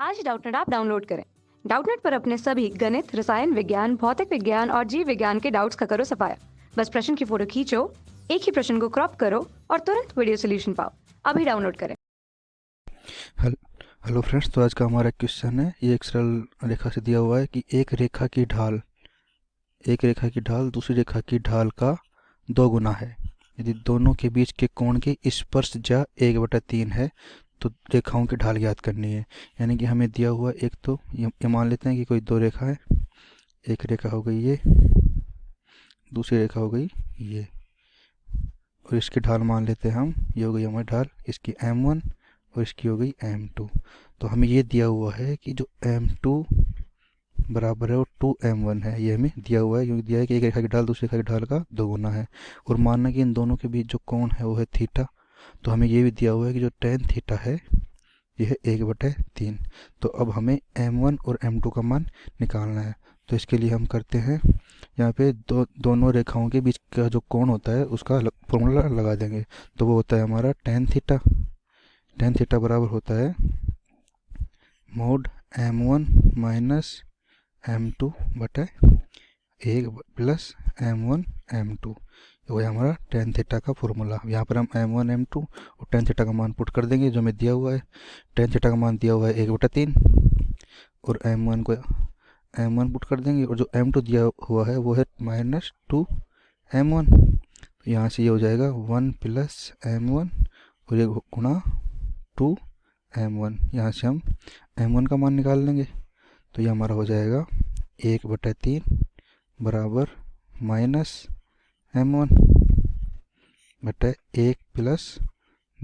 आज Doubtnut app download करें। Doubtnut पर अपने सभी गणित, रसायन विज्ञान, भौतिक विज्ञान और जीव विज्ञान के डाउट्स का करो सफाया। बस प्रश्न की फोटो खींचो, एक ही प्रश्न को क्रॉप करो और तुरंत वीडियो सोल्यूशन पाओ। अभी डाउनलोड करें। हेलो फ्रेंड्स, तो आज का हमारा क्वेश्चन है, ये एक सरल रेखा से दिया हुआ है कि एक रेखा की ढाल दूसरी रेखा की ढाल का 2 गुना है यदि दोनों के बीच के कोण की स्पर्शज्या 1/3 है तो रेखाओं की ढाल ज्ञात करनी है। यानी कि हमें दिया हुआ एक तो ये मान लेते हैं कि कोई 2 रेखा है, एक रेखा हो गई ये, दूसरी रेखा हो गई ये, और इसकी ढाल मान लेते हैं हम, ये हो गई हमारी ढाल, इसकी m1 और इसकी हो गई m2। तो हमें ये दिया हुआ है कि जो m2 बराबर है वो 2m1 है, ये हमें दिया हुआ है क्योंकि दिया है कि एक रेखा की ढाल दूसरी रेखा की ढाल का 2 गुना है। और मानना कि इन दोनों के बीच जो कोण है वो है थीटा, तो हमें ये भी दिया हुआ है कि जो tan थीटा है ये है 1/3। तो अब हमें m1 और m2 का मान निकालना है। तो इसके लिए हम करते हैं, यहाँ पे दोनों रेखाओं के बीच का जो कोण होता है उसका फॉर्मूला लगा देंगे। तो वो होता है हमारा tan थीटा बराबर होता है मोड m1 माइनस m2 बटा 1 प्लस m1 m2। तो वही हमारा tan थीटा का फॉर्मूला। यहाँ पर हम m1 m2 और tan थीटा का मान पुट कर देंगे जो हमें दिया हुआ है। tan थीटा का मान दिया हुआ है 1/3 और m1 पुट कर देंगे, और जो m2 दिया हुआ है वो है -2m1। तो यहाँ से ये हो जाएगा 1 प्लस m1 और ये गुणा 2m1। यहाँ से हम m1 का मान निकाल लेंगे, तो ये हमारा हो जाएगा 1/3 बराबर -m1 बटा 1 प्लस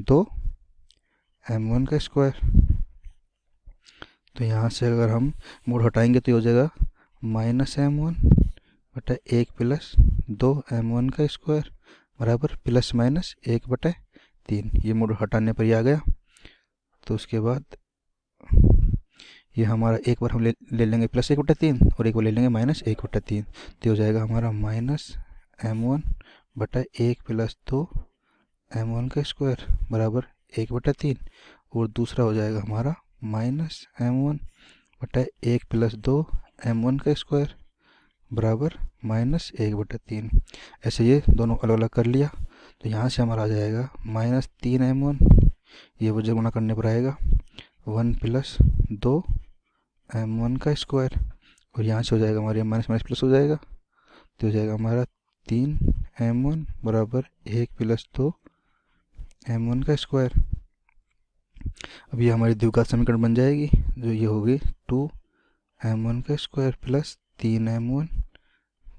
2m1 का स्क्वायर। तो यहाँ से अगर हम मोड हटाएंगे तो ये हो जाएगा -m1 बटा 1 प्लस 2m1 का स्क्वायर बराबर प्लस माइनस 1/3। ये मोड हटाने पर ही आ गया। तो उसके बाद ये हमारा एक बार हम ले लेंगे +1/3 और एक बार ले लेंगे -1/3। तो हो जाएगा हमारा -m1 बटा 1 प्लस 2m1 का स्क्वायर बराबर 1/3, और दूसरा हो जाएगा हमारा -m1 बटा 1 प्लस 2m1 का स्क्वायर बराबर -1/3। ऐसे ये दोनों अलग अलग कर लिया। तो यहाँ से हमारा आ जाएगा -3m1, ये वजह गुणा करने पर आएगा 1 प्लस 2m1 का स्क्वायर, और यहाँ से हो जाएगा हमारे माइनस माइनस प्लस हो जाएगा। तो हो जाएगा हमारा 3m1 बराबर 1 प्लस 2m1 का स्क्वायर। अब ये हमारी द्विघात समीकरण बन जाएगी, जो ये होगी 2m1 का स्क्वायर प्लस 3m1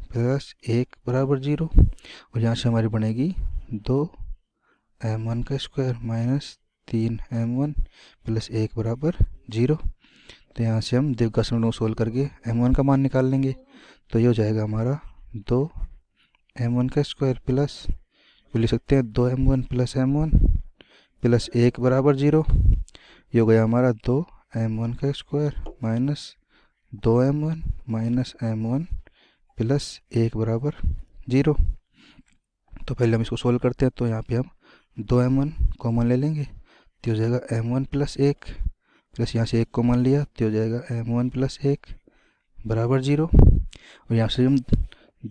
प्लस 1 बराबर 0, और यहाँ से हमारी बनेगी 2m1 का स्क्वायर माइनस 3m1 प्लस 1 बराबर 0। तो यहाँ से हम द्विघात समीकरण को सोल्व करके m1 का मान निकाल लेंगे। तो ये हो जाएगा हमारा 2m1 का स्क्वायर प्लस, लिख सकते हैं 2m1 प्लस m1 प्लस 1 बराबर 0। ये हो गया हमारा 2m1 का square minus 2m1 minus m1 plus 1 बराबर 0। तो पहले हम इसको सोल्व करते हैं। तो यहाँ पे हम 2m1 कॉमन ले लेंगे, तो हो जाएगा m1 प्लस 1 प्लस यहाँ से 1 कॉमन लिया तो हो जाएगा m1 प्लस 1 बराबर 0, और यहाँ से हम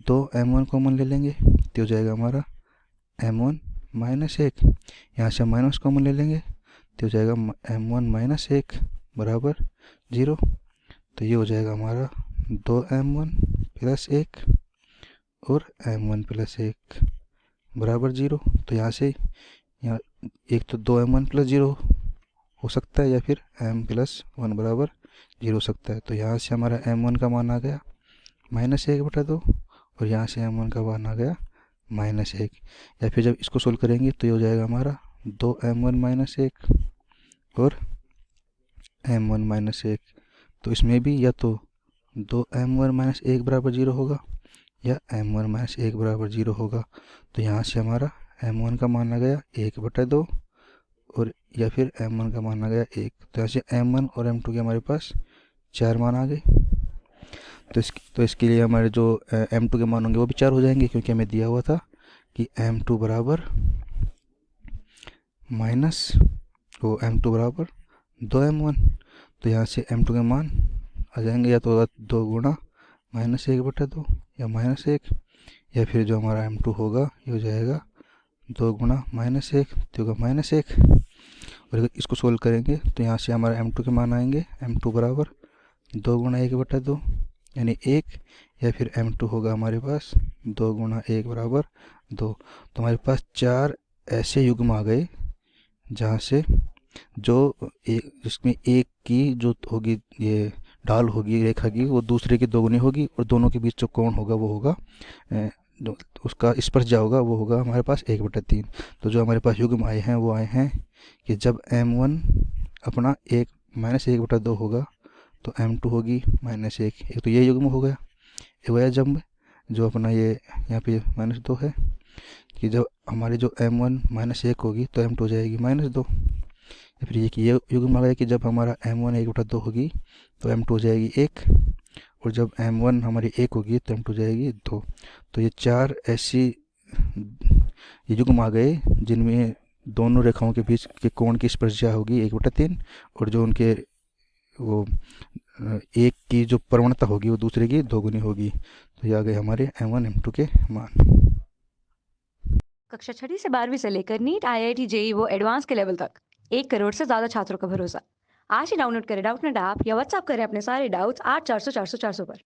2m1 कॉमन ले लेंगे तो हो जाएगा हमारा m1 माइनस 1, यहाँ से हम माइनस कॉमन ले लेंगे तो हो जाएगा m1 माइनस 1 बराबर 0। तो ये हो जाएगा हमारा 2m1 प्लस 1 और m1 प्लस 1 बराबर 0। तो यहाँ से यहाँ एक तो 2m1 प्लस 0 हो सकता है या फिर m प्लस 1 बराबर 0 हो सकता है। तो यहाँ से हमारा m1 का मान आ गया -1/2 और यहाँ से m1 का मान आ गया -1, या फिर जब इसको सोल्व करेंगे तो ये हो जाएगा हमारा 2m1 माइनस 1 और m1 माइनस 1। तो इसमें भी या तो 2m1 माइनस 1 बराबर 0 होगा या m1 माइनस 1 बराबर 0 होगा। तो यहाँ से हमारा m1 का मान आ गया 1/2 और या फिर m1 का मान आ गया 1। तो यहाँ से m1 और m2 के हमारे पास 4 मान आ गए। तो इसके लिए हमारे जो m2 के मान होंगे वो भी 4 हो जाएंगे, क्योंकि हमें दिया हुआ था कि m2 बराबर m2 बराबर 2m1। तो यहाँ से m2 के मान आ जाएंगे, या तो 2 गुणा -1/2 या -1, या फिर जो हमारा m2 होगा ये हो जाएगा 2 गुणा -1 तो होगा -1। और अगर इसको सोल्व करेंगे तो यहाँ से हमारा m2 के मान आएंगे, m2 बराबर 2 गुणा 1/2 यानी 1, या फिर m2 होगा हमारे पास 2 गुणा 1 बराबर 2। तो हमारे पास 4 ऐसे युग्म आ गए जहाँ से जो एक जिसमें एक की जो होगी ये ढाल होगी रेखा की वो दूसरे की दोगुनी होगी, और दोनों के बीच जो कोण होगा वो होगा जो उसका स्पर्शजा होगा वो होगा हमारे पास 1/3। तो जो हमारे पास युग्म आए हैं वो आए हैं कि जब m1 अपना -1/2 होगा तो m2 होगी -1। एक तो ये युग्म हो गया। एक वह जब जो अपना ये यहाँ पे -2 है कि जब हमारी जो m1 -1 होगी तो m2 हो जाएगी -2। या फिर ये युग्म आ गया कि जब हमारा m1 1/2 होगी तो m2 हो जाएगी 1, और जब m1 हमारी 1 होगी तो m2 हो जाएगी 2। तो ये 4 ऐसी ये युग्म आ गए जिनमें दोनों रेखाओं के बीच के कोण की स्पर्शजा होगी 1/3, और जो उनके वो एक की जो प्रवणता होगी वो दूसरे की दोगुनी होगी। तो ये आ गए हमारे m1 m2 के मान। कक्षा 6वीं से 12वीं से लेकर नीट, IIT, जेईई वो एडवांस के लेवल तक 1 करोड़ से ज्यादा छात्रों का भरोसा। आज ही डाउनलोड करें डाउटनेट ऐप या व्हाट्सएप करें अपने सारे डाउट्स 8400 400 400 पर।